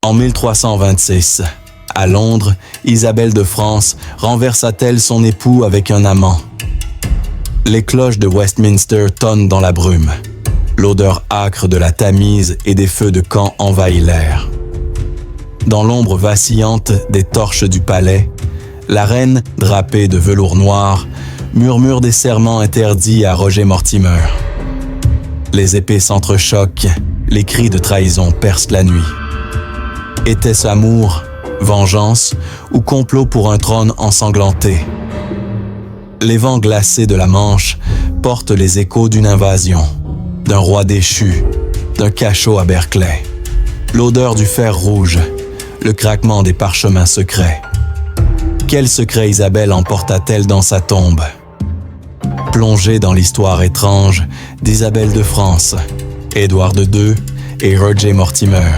En 1326, à Londres, Isabelle de France renversa-t-elle son époux avec un amant. Les cloches de Westminster tonnent dans la brume. L'odeur âcre de la Tamise et des feux de camp envahit l'air. Dans l'ombre vacillante des torches du palais, la reine, drapée de velours noir, murmure des serments interdits à Roger Mortimer. Les épées s'entrechoquent, les cris de trahison percent la nuit. Était-ce amour, vengeance ou complot pour un trône ensanglanté? Les vents glacés de la Manche portent les échos d'une invasion, d'un roi déchu, d'un cachot à Berkeley. L'odeur du fer rouge, le craquement des parchemins secrets. Quel secret Isabelle emporta-t-elle dans sa tombe? Plongée dans l'histoire étrange d'Isabelle de France, Édouard II et Roger Mortimer.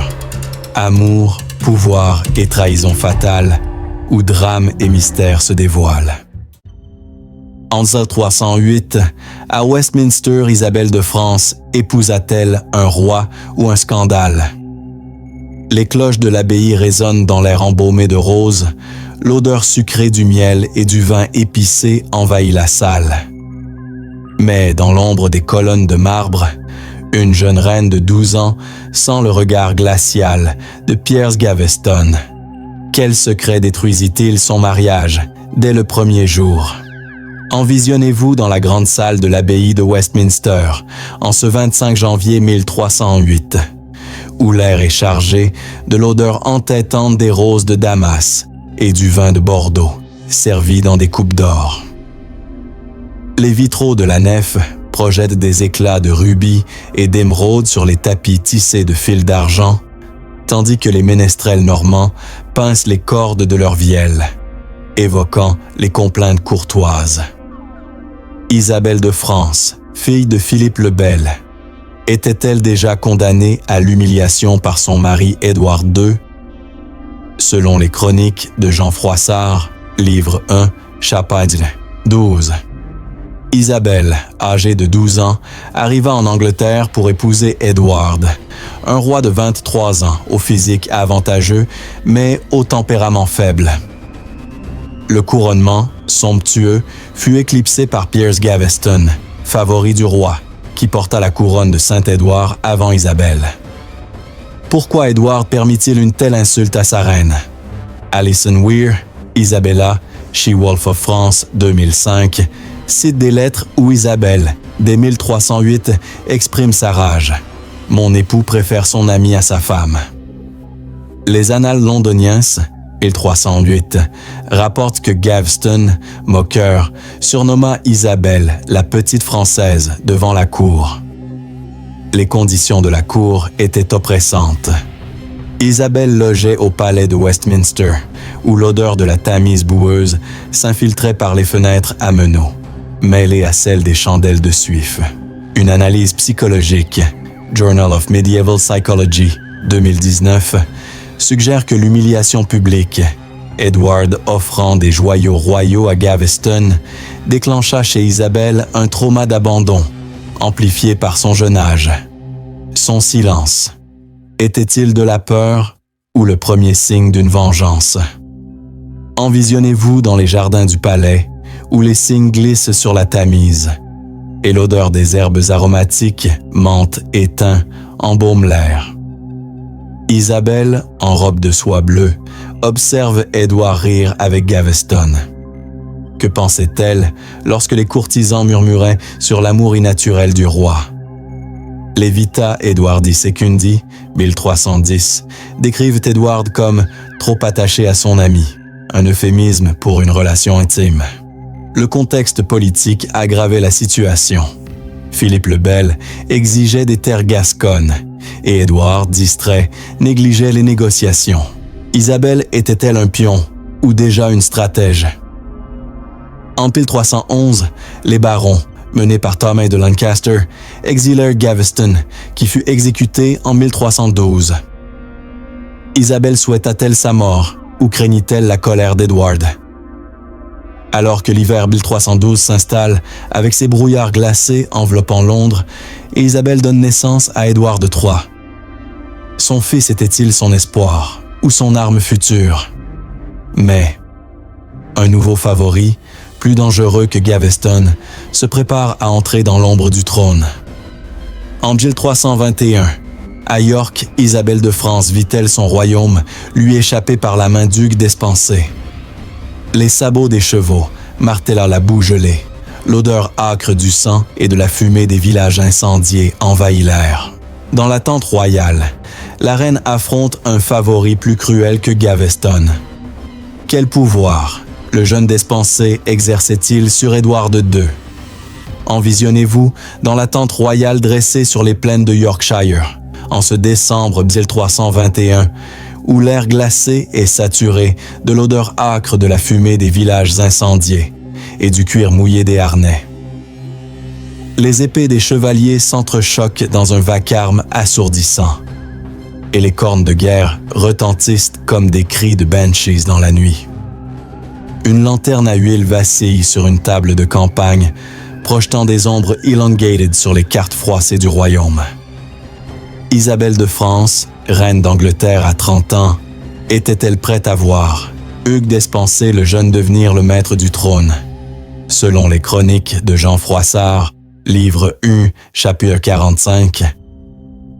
Amour, pouvoir et trahison fatale, où drame et mystère se dévoilent. En 1308, à Westminster, Isabelle de France épousa-t-elle un roi ou un scandale? Les cloches de l'abbaye résonnent dans l'air embaumé de roses, l'odeur sucrée du miel et du vin épicé envahit la salle. Mais dans l'ombre des colonnes de marbre, une jeune reine de 12 ans sent le regard glacial de Piers Gaveston. Quel secret détruisit-il son mariage dès le premier jour? Envisionnez-vous dans la grande salle de l'abbaye de Westminster en ce 25 janvier 1308, où l'air est chargé de l'odeur entêtante des roses de Damas et du vin de Bordeaux, servi dans des coupes d'or. Les vitraux de la nef projettent des éclats de rubis et d'émeraudes sur les tapis tissés de fils d'argent, tandis que les ménestrels normands pincent les cordes de leurs vielles, évoquant les complaintes courtoises. Isabelle de France, fille de Philippe le Bel, était-elle déjà condamnée à l'humiliation par son mari Édouard II? Selon les chroniques de Jean Froissart, livre 1, chapitre 12. Isabelle, âgée de 12 ans, arriva en Angleterre pour épouser Édouard, un roi de 23 ans, au physique avantageux, mais au tempérament faible. Le couronnement, somptueux, fut éclipsé par Piers Gaveston, favori du roi, qui porta la couronne de Saint-Édouard avant Isabelle. Pourquoi Édouard permit-il une telle insulte à sa reine? Alison Weir, Isabella, She-Wolf of France 2005, cite des lettres où Isabelle, dès 1308, exprime sa rage. « Mon époux préfère son ami à sa femme ». Les annales londonienses, 1308, rapportent que Gaveston, moqueur, surnomma Isabelle la petite Française devant la cour. Les conditions de la cour étaient oppressantes. Isabelle logeait au palais de Westminster, où l'odeur de la Tamise boueuse s'infiltrait par les fenêtres à meneaux, mêlée à celle des chandelles de suif. Une analyse psychologique, Journal of Medieval Psychology, 2019, suggère que l'humiliation publique, Édouard offrant des joyaux royaux à Gaveston, déclencha chez Isabelle un trauma d'abandon, amplifié par son jeune âge. Son silence, était-il de la peur ou le premier signe d'une vengeance? Envisionnez-vous dans les jardins du palais, où les cygnes glissent sur la Tamise, et l'odeur des herbes aromatiques, menthe et thym, embaume l'air. Isabelle, en robe de soie bleue, observe Édouard rire avec Gaveston. Que pensait-elle lorsque les courtisans murmuraient sur l'amour innaturel du roi? Les Vita Eduardi Secundi, 1310, décrivent Édouard comme trop attaché à son ami, un euphémisme pour une relation intime. Le contexte politique aggravait la situation. Philippe le Bel exigeait des terres gasconnes et Édouard, distrait, négligeait les négociations. Isabelle était-elle un pion ou déjà une stratège? En 1311, les barons, menés par Thomas de Lancaster, exilèrent Gaveston, qui fut exécuté en 1312. Isabelle souhaita-t-elle sa mort ou craignit-elle la colère d'Édouard? Alors que l'hiver 1312 s'installe avec ses brouillards glacés enveloppant Londres, Isabelle donne naissance à Édouard III. Son fils était-il son espoir ou son arme future? Mais un nouveau favori, plus dangereux que Gaveston, se prépare à entrer dans l'ombre du trône. En 1321, à York, Isabelle de France vit-elle son royaume lui échapper par la main d'Hugues d'Espancé. Les sabots des chevaux martèlent la boue gelée. L'odeur âcre du sang et de la fumée des villages incendiés envahit l'air. Dans la tente royale, la reine affronte un favori plus cruel que Gaveston. Quel pouvoir le jeune Despenser exerçait-il sur Édouard II? Envisionnez-vous dans la tente royale dressée sur les plaines de Yorkshire, en ce décembre 1321, où l'air glacé est saturé de l'odeur âcre de la fumée des villages incendiés et du cuir mouillé des harnais. Les épées des chevaliers s'entrechoquent dans un vacarme assourdissant, et les cornes de guerre retentissent comme des cris de banshees dans la nuit. Une lanterne à huile vacille sur une table de campagne, projetant des ombres elongated sur les cartes froissées du royaume. Isabelle de France, reine d'Angleterre à 30 ans, était-elle prête à voir Hugues d'Espancé le jeune devenir le maître du trône? Selon les chroniques de Jean Froissart, livre 1, chapitre 45,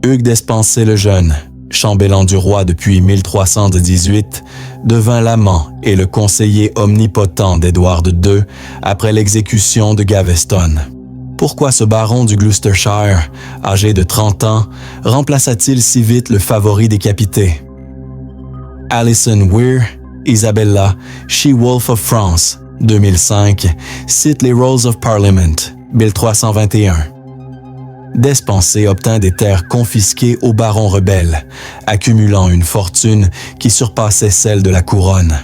Hugues d'Espancé le jeune, chambellan du roi depuis 1318, devint l'amant et le conseiller omnipotent d'Édouard II après l'exécution de Gaveston. Pourquoi ce baron du Gloucestershire, âgé de 30 ans, remplaça-t-il si vite le favori décapité? Alison Weir, Isabella, She-Wolf of France, 2005, cite les Rolls of Parliament, 1321. Despenser obtint des terres confisquées aux barons rebelles, accumulant une fortune qui surpassait celle de la couronne.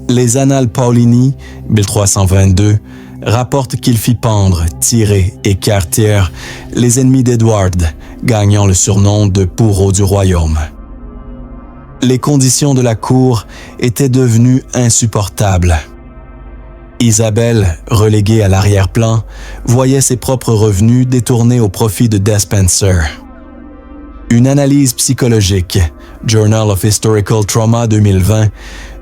Les Annales Paulini, 1322, rapportent qu'il fit pendre, tirer et quartier les ennemis d'Édouard, gagnant le surnom de bourreau du royaume. Les conditions de la cour étaient devenues insupportables. Isabelle, reléguée à l'arrière-plan, voyait ses propres revenus détournés au profit de Despenser. Une analyse psychologique, Journal of Historical Trauma 2020,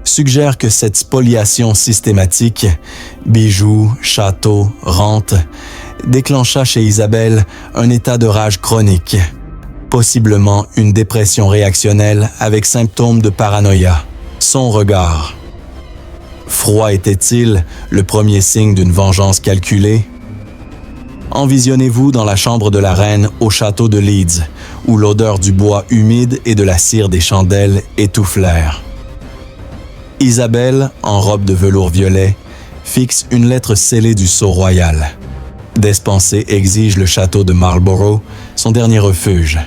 suggère que cette spoliation systématique, bijoux, châteaux, rentes, déclencha chez Isabelle un état de rage chronique, possiblement une dépression réactionnelle avec symptômes de paranoïa. Son regard. Froid était-il le premier signe d'une vengeance calculée? Envisionnez-vous dans la chambre de la reine au château de Leeds, où l'odeur du bois humide et de la cire des chandelles étouffe l'air. Isabelle, en robe de velours violet, fixe une lettre scellée du sceau royal. Despenser exige le château de Marlborough, son dernier refuge.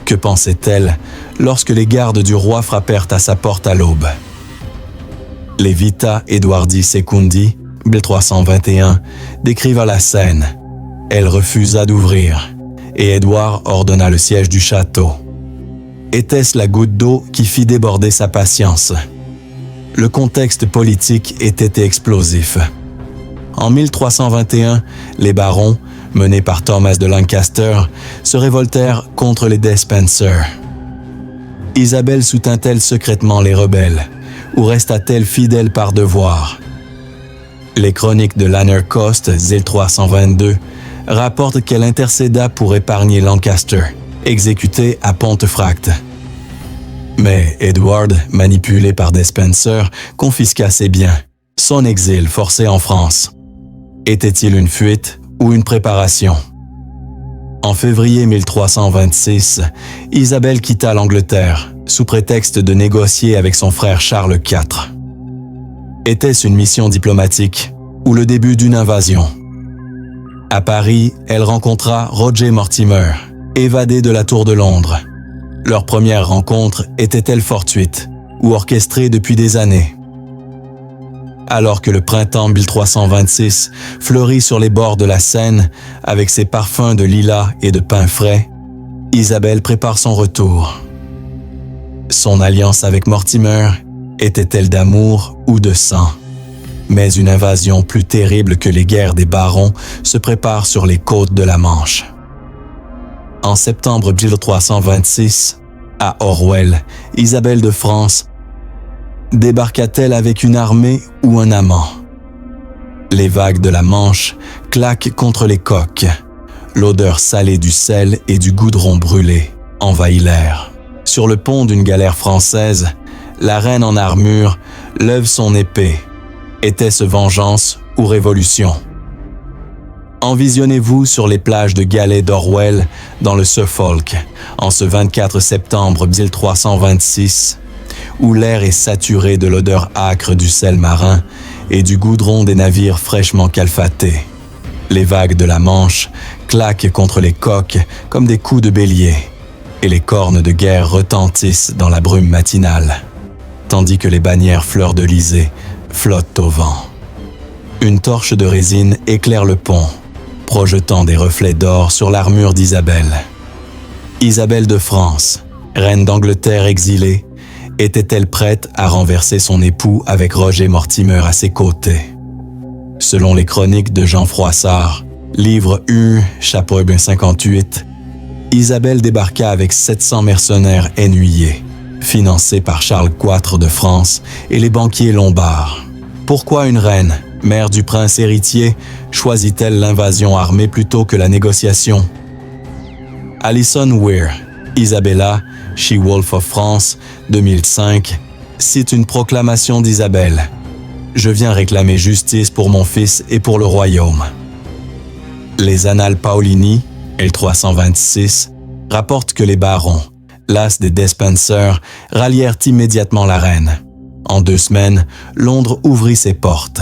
Que pensait-elle lorsque les gardes du roi frappèrent à sa porte à l'aube? Les Vita Eduardi Secundi, 1321, décrivent la scène. Elle refusa d'ouvrir, et Édouard ordonna le siège du château. Était-ce la goutte d'eau qui fit déborder sa patience? Le contexte politique était explosif. En 1321, les barons, menés par Thomas de Lancaster, se révoltèrent contre les Despenser. Isabelle soutint-elle secrètement les rebelles, ou resta-t-elle fidèle par devoir? Les chroniques de Lanner Coast, 1322, rapportent qu'elle intercéda pour épargner Lancaster, exécuté à Pontefract. Mais Edward, manipulé par Despenser, confisqua ses biens. Son exil forcé en France. Était-il une fuite ou une préparation? En février 1326, Isabelle quitta l'Angleterre, sous prétexte de négocier avec son frère Charles IV. Était-ce une mission diplomatique ou le début d'une invasion? À Paris, elle rencontra Roger Mortimer, évadé de la Tour de Londres. Leur première rencontre était-elle fortuite ou orchestrée depuis des années? Alors que le printemps 1326 fleurit sur les bords de la Seine avec ses parfums de lilas et de pin frais, Isabelle prépare son retour. Son alliance avec Mortimer était-elle d'amour ou de sang? Mais une invasion plus terrible que les guerres des barons se prépare sur les côtes de la Manche. En septembre 1326, à Orwell, Isabelle de France débarqua-t-elle avec une armée ou un amant? Les vagues de la Manche claquent contre les coques. L'odeur salée du sel et du goudron brûlé envahit l'air. Sur le pont d'une galère française, la reine en armure lève son épée. Était-ce vengeance ou révolution? Envisionnez-vous sur les plages de galets d'Orwell dans le Suffolk, en ce 24 septembre 1326, où l'air est saturé de l'odeur âcre du sel marin et du goudron des navires fraîchement calfatés. Les vagues de la Manche claquent contre les coques comme des coups de bélier, et les cornes de guerre retentissent dans la brume matinale, tandis que les bannières fleur-de-lysée flottent au vent. Une torche de résine éclaire le pont, projetant des reflets d'or sur l'armure d'Isabelle. Isabelle de France, reine d'Angleterre exilée, était-elle prête à renverser son époux avec Roger Mortimer à ses côtés? Selon les chroniques de Jean Froissart, livre 1, chapitre 58, Isabelle débarqua avec 700 mercenaires ennuyés, financés par Charles IV de France et les banquiers lombards. Pourquoi une reine, mère du prince héritier, choisit-elle l'invasion armée plutôt que la négociation? Alison Weir, Isabella, She-Wolf of France, 2005, cite une proclamation d'Isabelle. « Je viens réclamer justice pour mon fils et pour le royaume. » Les Annales Paolini, L326, rapportent que les barons, las des Despencer, rallièrent immédiatement la reine. En 2 semaines, Londres ouvrit ses portes.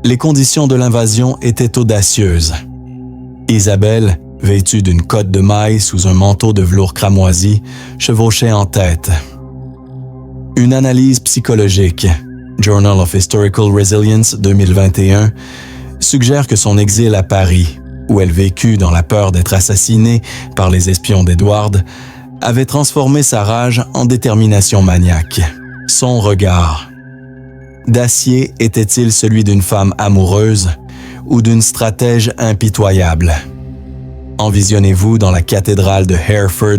Les conditions de l'invasion étaient audacieuses. Isabelle, vêtue d'une cotte de maille sous un manteau de velours cramoisi, chevauchait en tête. Une analyse psychologique, Journal of Historical Resilience 2021, suggère que son exil à Paris, où elle vécut dans la peur d'être assassinée par les espions d'Edward, avait transformé sa rage en détermination maniaque. Son regard. D'acier était-il celui d'une femme amoureuse ou d'une stratège impitoyable? Envisionnez-vous dans la cathédrale de Hereford,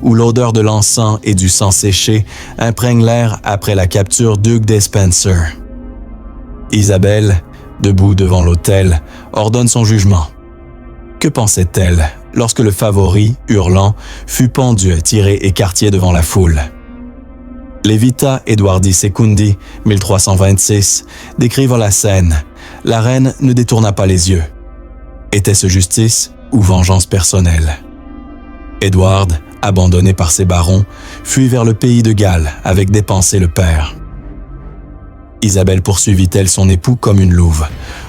où l'odeur de l'encens et du sang séché imprègne l'air après la capture d'Hugh Despencer. Isabelle, debout devant l'autel, ordonne son jugement. Que pensait-elle lorsque le favori, hurlant, fut pendu, tiré et quartier devant la foule? Les Vita Edwardi Secundi, 1326, décrivent la scène. La reine ne détourna pas les yeux. Était-ce justice ou vengeance personnelle? Édouard, abandonné par ses barons, fuit vers le pays de Galles avec des pensées le père. Isabelle poursuivit-elle son époux comme une louve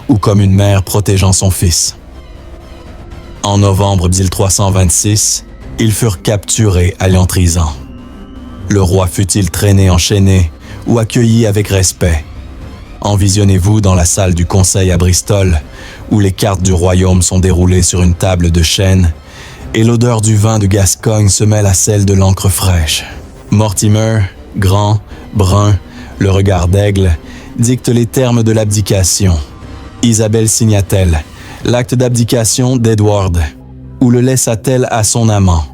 ou comme une mère protégeant son fils? En novembre 1326, ils furent capturés à Lantrizan. Le roi fut-il traîné enchaîné ou accueilli avec respect? Envisionnez-vous dans la salle du conseil à Bristol, où les cartes du royaume sont déroulées sur une table de chêne, et l'odeur du vin de Gascogne se mêle à celle de l'encre fraîche. Mortimer, grand, brun, le regard d'aigle, dicte les termes de l'abdication. Isabelle signa-t-elle l'acte d'abdication d'Edward, ou le laissa-t-elle à son amant?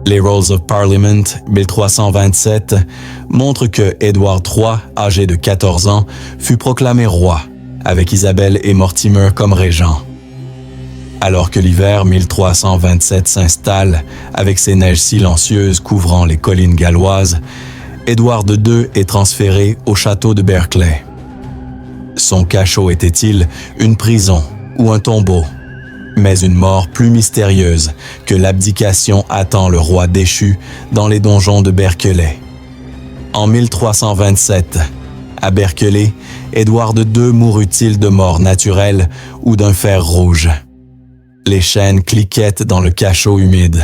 Les Rolls of Parliament, 1327, montrent que Édouard III, âgé de 14 ans, fut proclamé roi, avec Isabelle et Mortimer comme régents. Alors que l'hiver 1327 s'installe, avec ses neiges silencieuses couvrant les collines galloises, Édouard II est transféré au château de Berkeley. Son cachot était-il une prison ou un tombeau? Mais une mort plus mystérieuse que l'abdication attend le roi déchu dans les donjons de Berkeley. En 1327, à Berkeley, Édouard II mourut-il de mort naturelle ou d'un fer rouge? Les chaînes cliquettent dans le cachot humide.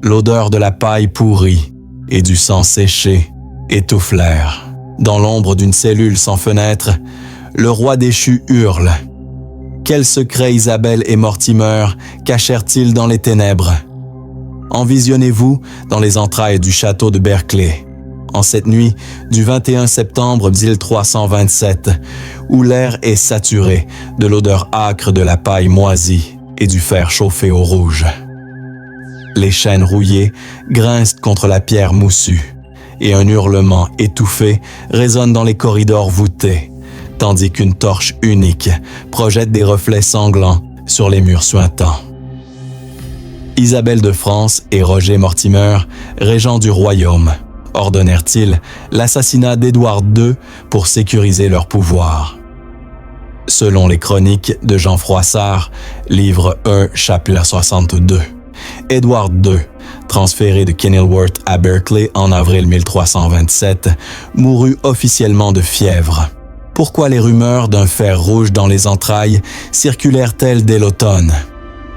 L'odeur de la paille pourrie et du sang séché étouffe l'air. Dans l'ombre d'une cellule sans fenêtre, le roi déchu hurle. Quel secret Isabelle et Mortimer cachèrent-ils dans les ténèbres? Envisionnez-vous dans les entrailles du château de Berkeley, en cette nuit du 21 septembre 1327, où l'air est saturé de l'odeur âcre de la paille moisie et du fer chauffé au rouge. Les chaînes rouillées grincent contre la pierre moussue, et un hurlement étouffé résonne dans les corridors voûtés, tandis qu'une torche unique projette des reflets sanglants sur les murs suintants. Isabelle de France et Roger Mortimer, régents du royaume, ordonnèrent-ils l'assassinat d'Édouard II pour sécuriser leur pouvoir. Selon les chroniques de Jean Froissart, livre 1, chapitre 62, Édouard II, transféré de Kenilworth à Berkeley en avril 1327, mourut officiellement de fièvre. Pourquoi les rumeurs d'un fer rouge dans les entrailles circulèrent-elles dès l'automne?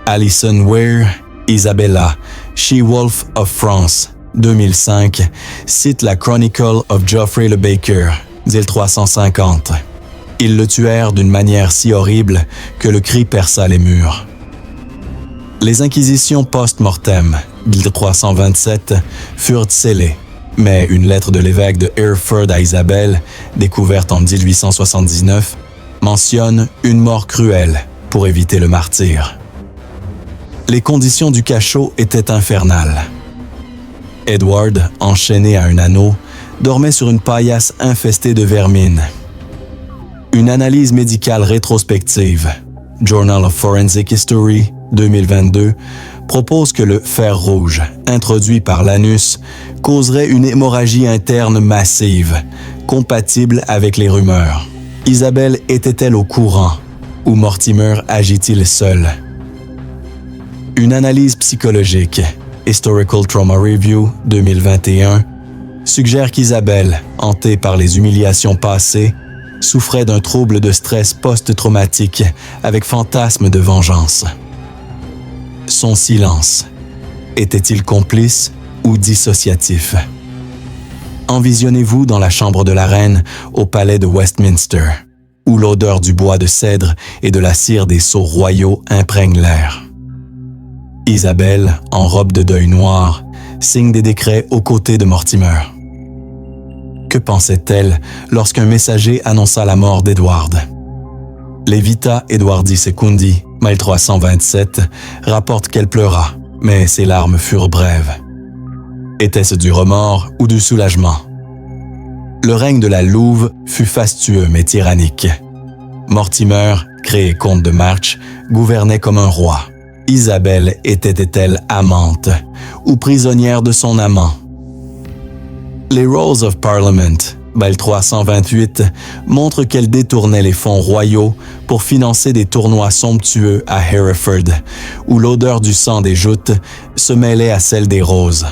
Alison Weir, Isabella, She-Wolf of France, 2005, cite la Chronicle of Geoffrey le Baker, 1350. Ils le tuèrent d'une manière si horrible que le cri perça les murs. Les inquisitions post-mortem, 1327, furent scellées, mais une lettre de l'évêque de Hereford à Isabelle, découverte en 1879, mentionne une mort cruelle pour éviter le martyre. Les conditions du cachot étaient infernales. Edward, enchaîné à un anneau, dormait sur une paillasse infestée de vermine. Une analyse médicale rétrospective, Journal of Forensic History, 2022, propose que le fer rouge, introduit par l'anus, causerait une hémorragie interne massive, compatible avec les rumeurs. Isabelle était-elle au courant, ou Mortimer agit-il seul? Une analyse psychologique, Historical Trauma Review 2021, suggère qu'Isabelle, hantée par les humiliations passées, souffrait d'un trouble de stress post-traumatique avec fantasme de vengeance. Son silence, était-il complice ou dissociatif? Envisionnez-vous dans la chambre de la reine au palais de Westminster, où l'odeur du bois de cèdre et de la cire des sceaux royaux imprègne l'air. Isabelle, en robe de deuil noir, signe des décrets aux côtés de Mortimer. Que pensait-elle lorsqu'un messager annonça la mort d'Edward? Les Vita Edwardi Secundi, 1327, rapporte qu'elle pleura, mais ses larmes furent brèves. Était-ce du remords ou du soulagement? Le règne de la Louve fut fastueux mais tyrannique. Mortimer, créé comte de March, gouvernait comme un roi. Isabelle était-elle amante ou prisonnière de son amant? Les Rolls of Parliament, 1328, montrent qu'elle détournait les fonds royaux pour financer des tournois somptueux à Hereford, où l'odeur du sang des joutes se mêlait à celle des roses.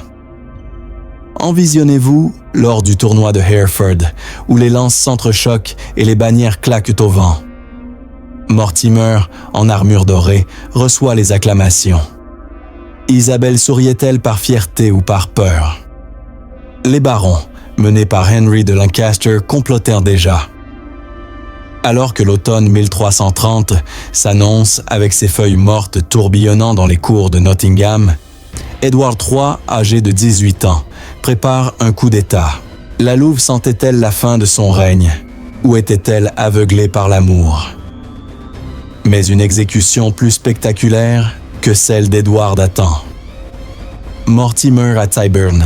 Envisionnez-vous lors du tournoi de Hereford, où les lances s'entrechoquent et les bannières claquent au vent. Mortimer, en armure dorée, reçoit les acclamations. Isabelle souriait-elle par fierté ou par peur? Les barons, menés par Henry de Lancaster, complotèrent déjà. Alors que l'automne 1330 s'annonce avec ses feuilles mortes tourbillonnant dans les cours de Nottingham, Édouard III, âgé de 18 ans, prépare un coup d'État. La Louve sentait-elle la fin de son règne, ou était-elle aveuglée par l'amour? Mais une exécution plus spectaculaire que celle d'Édouard attend. Mortimer à Tyburn.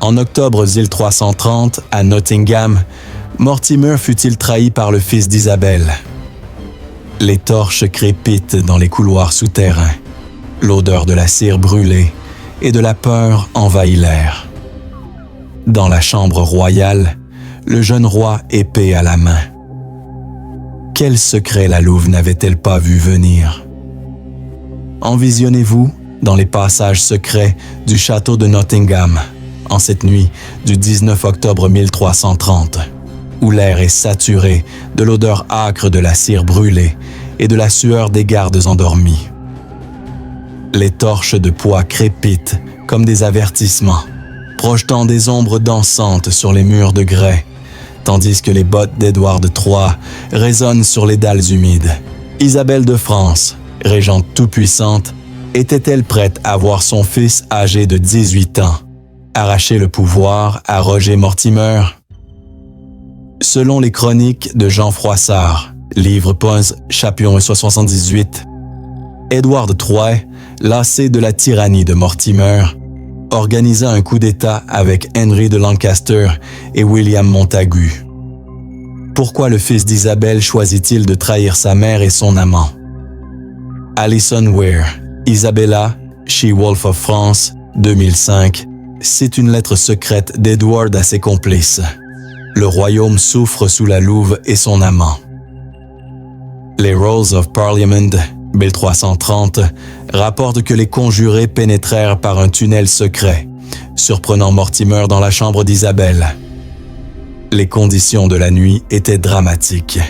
En octobre 1330, à Nottingham, Mortimer fut-il trahi par le fils d'Isabelle. Les torches crépitent dans les couloirs souterrains. L'odeur de la cire brûlée et de la peur envahit l'air. Dans la chambre royale, le jeune roi épée à la main. Quel secret la Louve n'avait-elle pas vu venir? Envisionnez-vous dans les passages secrets du château de Nottingham, en cette nuit du 19 octobre 1330, où l'air est saturé de l'odeur âcre de la cire brûlée et de la sueur des gardes endormis. Les torches de poids crépitent comme des avertissements, projetant des ombres dansantes sur les murs de grès, tandis que les bottes d'Édouard III résonnent sur les dalles humides. Isabelle de France, régente tout-puissante, était-elle prête à voir son fils âgé de 18 ans arracher le pouvoir à Roger Mortimer? Selon les chroniques de Jean Froissart, livre 1, chapitre 178, Édouard III lassé de la tyrannie de Mortimer, organisa un coup d'État avec Henry de Lancaster et William Montagu. Pourquoi le fils d'Isabelle choisit-il de trahir sa mère et son amant? Alison Weir, Isabella, She-Wolf of France, 2005, cite une lettre secrète d'Edward à ses complices. Le royaume souffre sous la louve et son amant. Les Rolls of Parliament, 1330, rapportent que les conjurés pénétrèrent par un tunnel secret, surprenant Mortimer dans la chambre d'Isabelle. Les conditions de la nuit étaient dramatiques.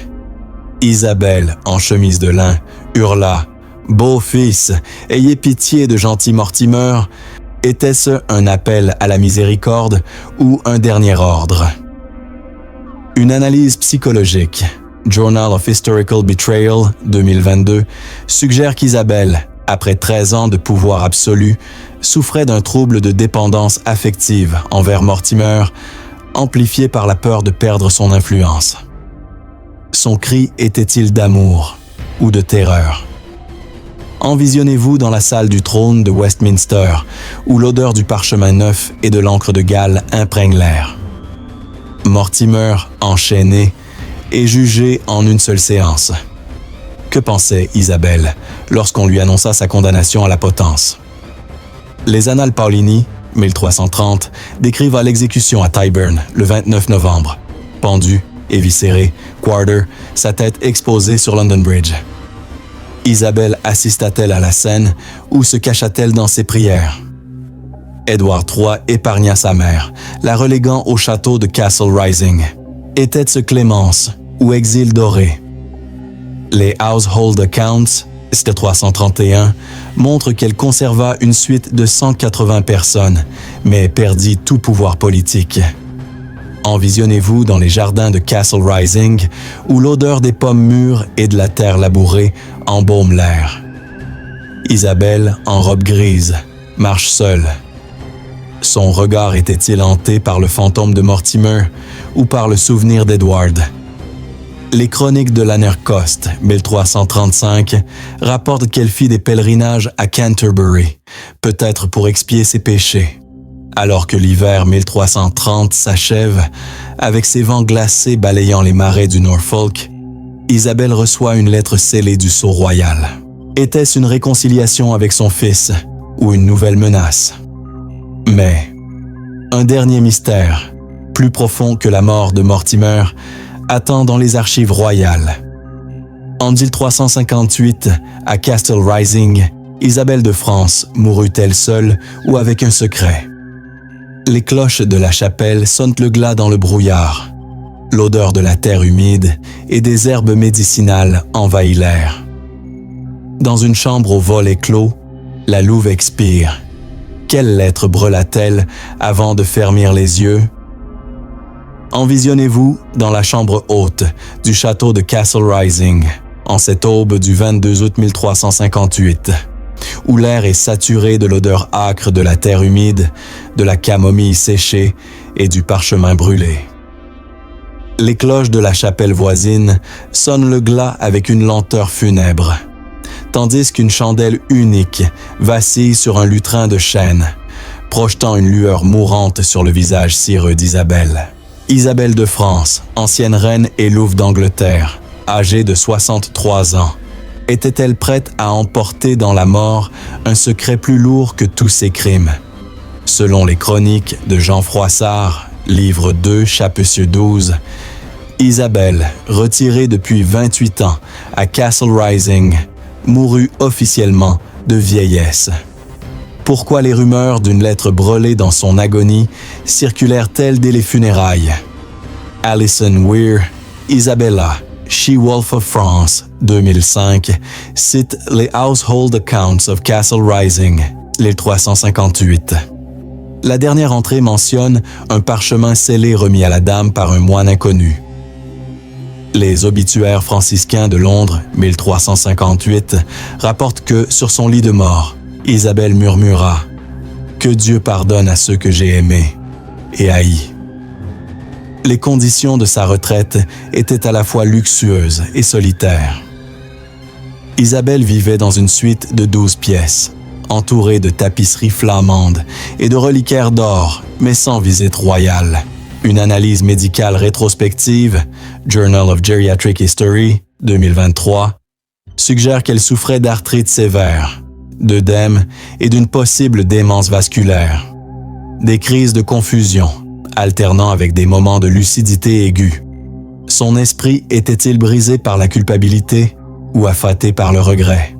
Isabelle, en chemise de lin, hurla « Beau fils, ayez pitié de gentil Mortimer !» Était-ce un appel à la miséricorde ou un dernier ordre? Une analyse psychologique, Journal of Historical Betrayal, 2022, suggère qu'Isabelle, après 13 ans de pouvoir absolu, souffrait d'un trouble de dépendance affective envers Mortimer, amplifié par la peur de perdre son influence. Son cri était-il d'amour ou de terreur? Envisionnez-vous dans la salle du trône de Westminster, où l'odeur du parchemin neuf et de l'encre de Galles imprègne l'air. Mortimer, enchaîné, est jugé en une seule séance. Que pensait Isabelle lorsqu'on lui annonça sa condamnation à la potence? Les Annales Paulini, 1330, décrivent à l'exécution à Tyburn le 29 novembre. Pendu, éviscéré, quarter, sa tête exposée sur London Bridge. Isabelle assista-t-elle à la scène ou se cacha-t-elle dans ses prières? Édouard III épargna sa mère, la reléguant au château de Castle Rising. Était-ce clémence ou exil doré? Les Household Accounts, de 331, montrent qu'elle conserva une suite de 180 personnes, mais perdit tout pouvoir politique. Envisionnez-vous dans les jardins de Castle Rising, où l'odeur des pommes mûres et de la terre labourée embaume l'air. Isabelle, en robe grise, marche seule. Son regard était-il hanté par le fantôme de Mortimer ou par le souvenir d'Edward? Les chroniques de l'Anercost, 1335, rapportent qu'elle fit des pèlerinages à Canterbury, peut-être pour expier ses péchés. Alors que l'hiver 1330 s'achève, avec ses vents glacés balayant les marais du Norfolk, Isabelle reçoit une lettre scellée du sceau royal. Était-ce une réconciliation avec son fils ou une nouvelle menace? Mais un dernier mystère, plus profond que la mort de Mortimer, attend dans les archives royales. En 1358, à Castle Rising, Isabelle de France mourut-elle seule ou avec un secret? Les cloches de la chapelle sonnent le glas dans le brouillard. L'odeur de la terre humide et des herbes médicinales envahit l'air. Dans une chambre au volet clos, la louve expire. Quelle lettre brûla-t-elle avant de fermer les yeux? Envisionnez-vous dans la chambre haute du château de Castle Rising, en cette aube du 22 août 1358, où l'air est saturé de l'odeur âcre de la terre humide, de la camomille séchée et du parchemin brûlé. Les cloches de la chapelle voisine sonnent le glas avec une lenteur funèbre, tandis qu'une chandelle unique vacille sur un lutrin de chêne, projetant une lueur mourante sur le visage cireux d'Isabelle. Isabelle de France, ancienne reine et louve d'Angleterre, âgée de 63 ans, était-elle prête à emporter dans la mort un secret plus lourd que tous ses crimes? Selon les chroniques de Jean Froissart, livre 2, chapitre 12, Isabelle, retirée depuis 28 ans à Castle Rising, mourut officiellement de vieillesse. Pourquoi les rumeurs d'une lettre brûlée dans son agonie circulèrent-elles dès les funérailles? Alison Weir, Isabella, She-Wolf of France, 2005, cite les Household Accounts of Castle Rising, les 358. La dernière entrée mentionne un parchemin scellé remis à la dame par un moine inconnu. Les obituaires franciscains de Londres, 1358, rapportent que, sur son lit de mort, Isabelle murmura « Que Dieu pardonne à ceux que j'ai aimés et haïs ». Les conditions de sa retraite étaient à la fois luxueuses et solitaires. Isabelle vivait dans une suite de 12 pièces. entourée de tapisseries flamandes et de reliquaires d'or, mais sans visite royale. Une analyse médicale rétrospective, Journal of Geriatric History, 2023, suggère qu'elle souffrait d'arthrite sévère, d'œdème et d'une possible démence vasculaire. Des crises de confusion, alternant avec des moments de lucidité aiguë. Son esprit était-il brisé par la culpabilité ou affâté par le regret?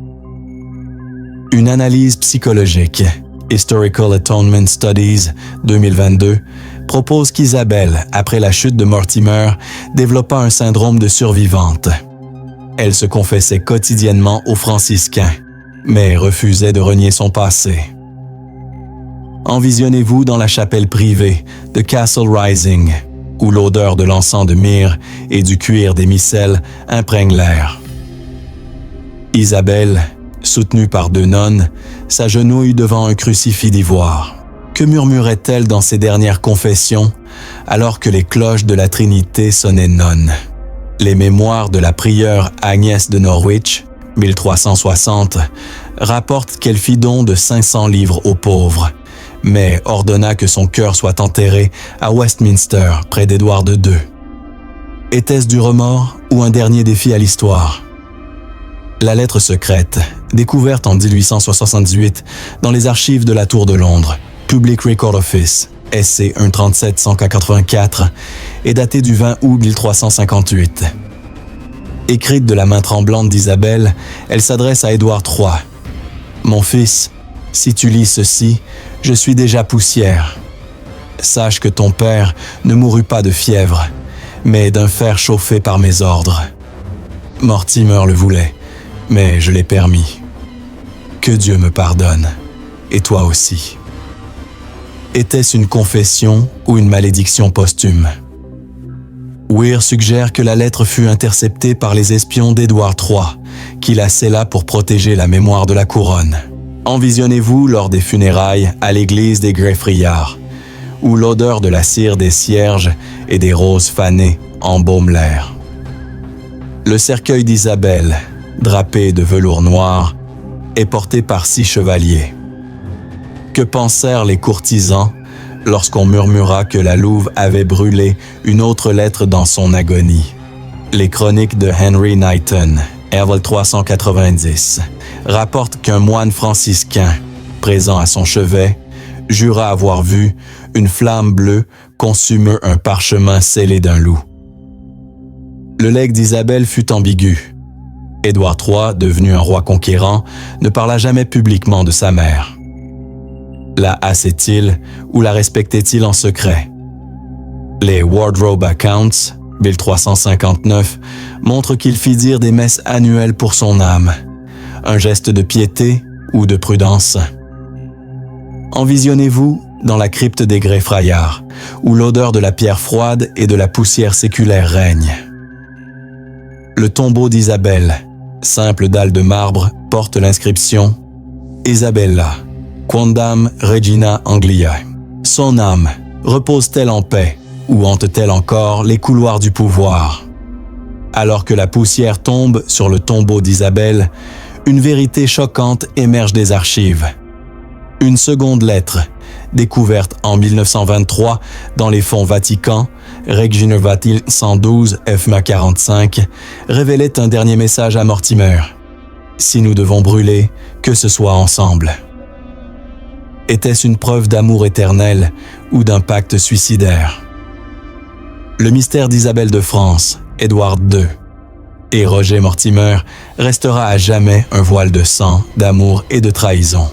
Une analyse psychologique, Historical Atonement Studies 2022, propose qu'Isabelle, après la chute de Mortimer, développa un syndrome de survivante. Elle se confessait quotidiennement aux franciscains, mais refusait de renier son passé. Envisionnez-vous dans la chapelle privée de Castle Rising, où l'odeur de l'encens de myrrhe et du cuir des micelles imprègne l'air. Isabelle, soutenue par deux nonnes, s'agenouille devant un crucifix d'ivoire. Que murmurait-elle dans ses dernières confessions, alors que les cloches de la Trinité sonnaient nonnes? Les mémoires de la prieure Agnès de Norwich, 1360, rapportent qu'elle fit don de 500 livres aux pauvres, mais ordonna que son cœur soit enterré à Westminster, près d'Édouard II. Était-ce du remords ou un dernier défi à l'histoire? La lettre secrète, découverte en 1878 dans les archives de la Tour de Londres, Public Record Office, SC 137-184, est datée du 20 août 1358. Écrite de la main tremblante d'Isabelle, elle s'adresse à Édouard III. « Mon fils, si tu lis ceci, je suis déjà poussière. Sache que ton père ne mourut pas de fièvre, mais d'un fer chauffé par mes ordres. Mortimer le voulait, mais je l'ai permis. Que Dieu me pardonne, et toi aussi. » Était-ce une confession ou une malédiction posthume? Weir suggère que la lettre fut interceptée par les espions d'Édouard III, qui la scella pour protéger la mémoire de la couronne. Envisionnez-vous lors des funérailles à l'église des Greffriyards, où l'odeur de la cire des cierges et des roses fanées embaume l'air. Le cercueil d'Isabelle, drapé de velours noir, est porté par 6 chevaliers. Que pensèrent les courtisans lorsqu'on murmura que la louve avait brûlé une autre lettre dans son agonie? Les chroniques de Henry Knighton, RL 390, rapportent qu'un moine franciscain, présent à son chevet, jura avoir vu une flamme bleue consumer un parchemin scellé d'un loup. Le legs d'Isabelle fut ambigu. Édouard III, devenu un roi conquérant, ne parla jamais publiquement de sa mère. La hassait-il ou la respectait-il en secret? Les Wardrobe Accounts, 1359, montrent qu'il fit dire des messes annuelles pour son âme, un geste de piété ou de prudence. Envisionnez-vous dans la crypte des Greffrayards, où l'odeur de la pierre froide et de la poussière séculaire règne. Le tombeau d'Isabelle, simple dalle de marbre, porte l'inscription « Isabella, quondam regina Angliae ». Son âme repose-t-elle en paix ou hante-t-elle encore les couloirs du pouvoir? Alors que la poussière tombe sur le tombeau d'Isabelle, une vérité choquante émerge des archives. Une seconde lettre, découverte en 1923 dans les fonds Vatican, Regina Vatil 112 FMA 45, révélait un dernier message à Mortimer. « Si nous devons brûler, que ce soit ensemble. » Était-ce une preuve d'amour éternel ou d'un pacte suicidaire? Le mystère d'Isabelle de France, Édouard II, et Roger Mortimer restera à jamais un voile de sang, d'amour et de trahison.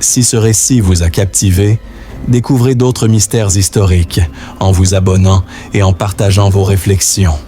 Si ce récit vous a captivé, découvrez d'autres mystères historiques en vous abonnant et en partageant vos réflexions.